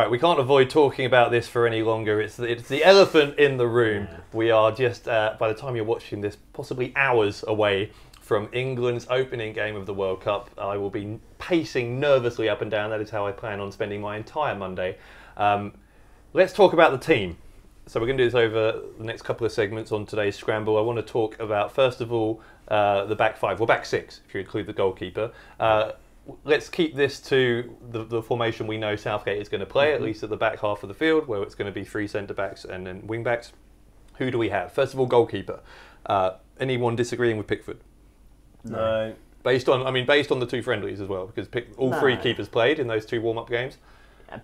Right, we can't avoid talking about this for any longer. It's the elephant in the room. Yeah. We are just, by the time you're watching this, possibly hours away from England's opening game of the World Cup. I will be pacing nervously up and down. That is how I plan on spending my entire Monday. Let's talk about the team. So we're going to do this over the next couple of segments on today's Scramble. I want to talk about, first of all, the back five. Well, back six, if you include the goalkeeper. Let's keep this to the formation we know Southgate is going to play, at least at the back half of the field, where it's going to be 3 centre-backs and then wing-backs. Who do we have? First of all, goalkeeper. Anyone disagreeing with Pickford? No. Based on the 2 friendlies as well, because all 3 keepers played in those 2 warm-up games.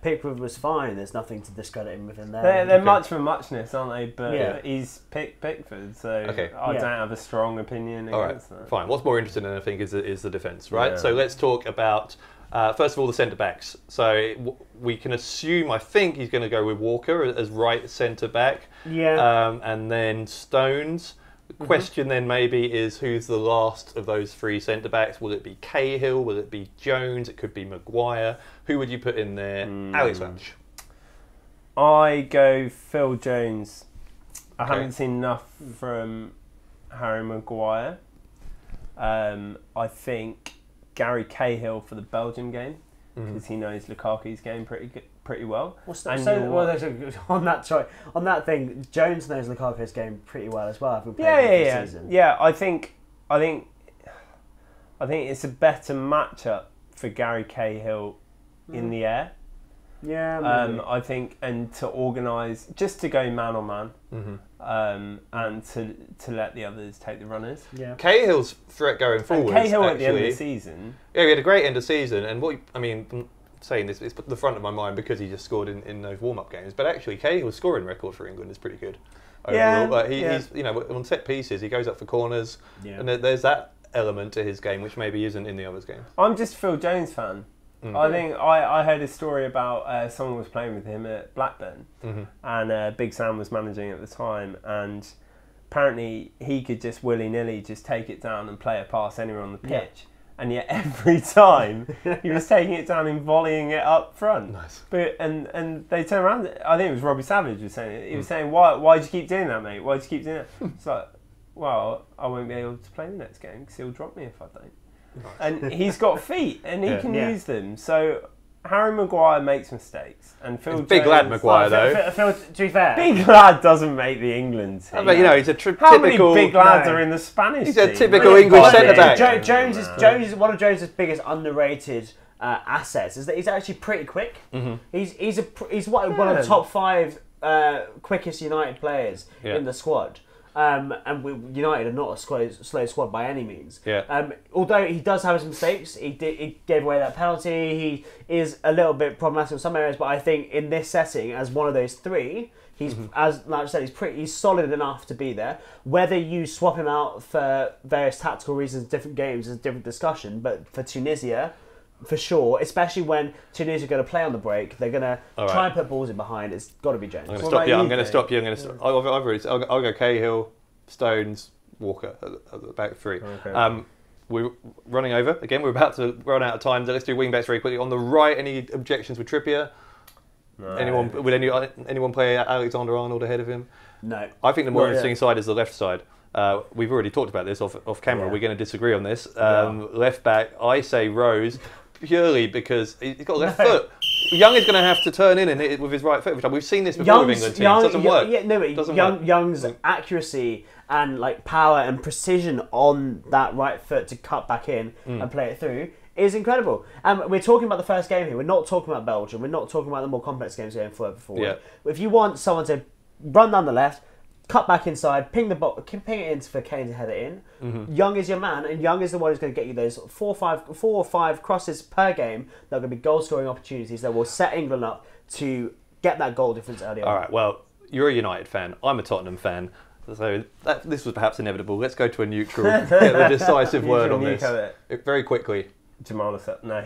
Pickford was fine. There's nothing to discredit him within there. They're much for muchness, aren't they? But he's Pickford, so I don't have a strong opinion against that. Fine. What's more interesting, I think, is the defence, right? Yeah. So let's talk about, first of all, the centre-backs. So we can assume, I think, he's going to go with Walker as right centre-back. Yeah. And then Stones. The question then maybe is who's the last of those 3 centre-backs? Will it be Cahill? Will it be Jones? It could be Maguire. Who would you put in there? Alex Welch. I go Phil Jones. I haven't seen enough from Harry Maguire. I think Gary Cahill for the Belgium game, because he knows Lukaku's game pretty well. On that thing, Jones knows Lukaku's game pretty well as well. Season. Yeah. I think it's a better matchup for Gary Cahill in the air. Yeah, maybe. I think, and to organise, just to go man on man, and to let the others take the runners. Yeah. Cahill's threat going forward. Cahill at the end of the season. Yeah, he had a great end of season, and I'm saying this, it's at the front of my mind because he just scored in those warm-up games. But actually, Cahill's scoring record for England is pretty good overall. But he's on set pieces, he goes up for corners, and there's that element to his game which maybe isn't in the others' games. I'm just a Phil Jones fan. I think I heard a story about someone was playing with him at Blackburn, and Big Sam was managing at the time, and apparently he could just willy-nilly just take it down and play a pass anywhere on the pitch. And yet every time he was taking it down and volleying it up front. Nice. But and they turned around. I think it was Robbie Savage was saying it. He was saying, "Why do you keep doing that, mate? Why do you keep doing that?" It's like, well, I won't be able to play the next game because he'll drop me if I don't. Nice. And he's got feet and he can use them. So Harry Maguire makes mistakes, and Phil Jones, big lad Maguire though. Phil, to be fair, big lad doesn't make the England team. But he's a typical. How many big lads are in the Spanish He's team? a typical English centre back. Jones is one of Jones' biggest underrated assets. Is that he's actually pretty quick. He's one of the top 5 quickest United players in the squad. And United are not a slow squad by any means. Although he does have his mistakes, he gave away that penalty. He is a little bit problematic in some areas, but I think in this setting, as one of those 3, he's as like I said, he's solid enough to be there. Whether you swap him out for various tactical reasons, different games is a different discussion. But for Tunisia, for sure, especially when Tunisia are going to play on the break, they're going to try and put balls in behind. It's got to be Jones. I'm going to stop you. I'll go Cahill, Stones, Walker at the back 3. Okay. We're running over again. We're about to run out of time. So let's do wing backs very quickly. On the right, any objections with Trippier? No. Anyone play Alexander Arnold ahead of him? No. I think the more interesting side is the left side. We've already talked about this off camera. We're going to disagree on this. Left back, I say Rose, purely because he's got a left foot. Young is going to have to turn in and hit it with his right foot. Which we've seen this before with England teams. It doesn't work. Yeah, no, but Young's accuracy and power and precision on that right foot to cut back in and play it through is incredible. And we're talking about the first game here. We're not talking about Belgium. We're not talking about the more complex games going further forward. Yeah. If you want someone to run down the left, cut back inside, ping it in for Kane to head it in. Young is your man, and Young is the one who's going to get you those 4 or 5 crosses per game that are going to be goal-scoring opportunities that will set England up to get that goal difference early on. All right, well, you're a United fan. I'm a Tottenham fan. So this was perhaps inevitable. Let's go to a neutral, get the decisive word on this. Very quickly. Jamal no.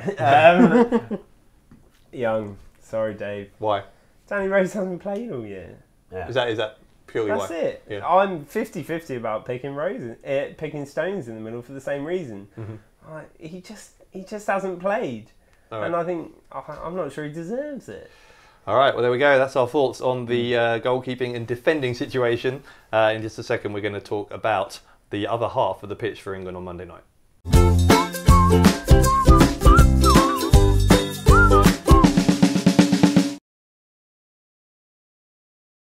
Young. Sorry, Dave. Why? Danny Rose hasn't played all year. Yeah. Is that purely That's why? it. Yeah. I'm 50-50 about picking Stones in the middle for the same reason. He just hasn't played, and I think I'm not sure he deserves it. All right, well, there we go. That's our thoughts on the goalkeeping and defending situation. In just a second, we're going to talk about the other half of the pitch for England on Monday night.